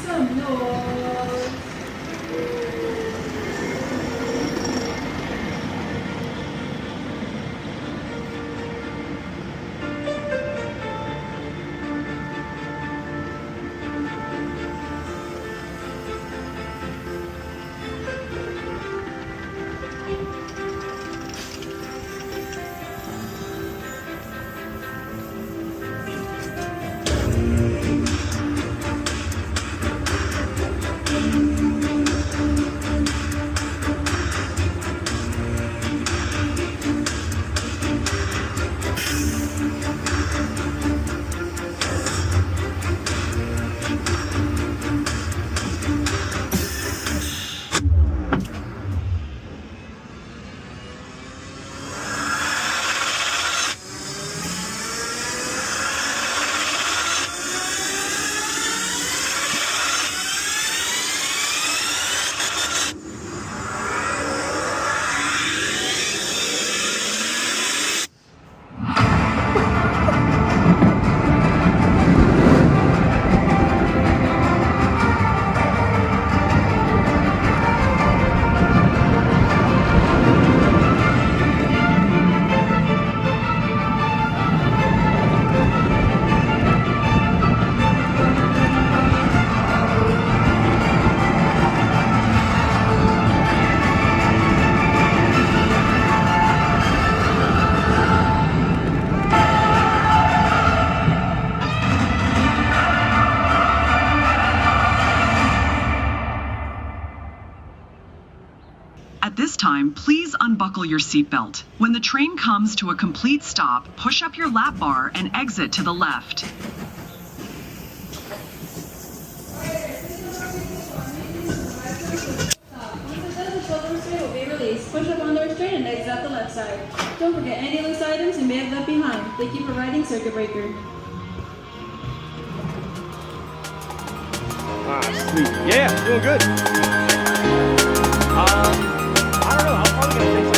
some noise. At this time, please unbuckle your seatbelt. When the train comes to a complete stop, push up your lap bar and exit to the left. Push up on the restraint and exit out the left side. Don't forget any loose items you may have left behind. Thank you for riding Circuit Breaker. Ah, sweet. Yeah, doing good. I don't know. I'm probably gonna take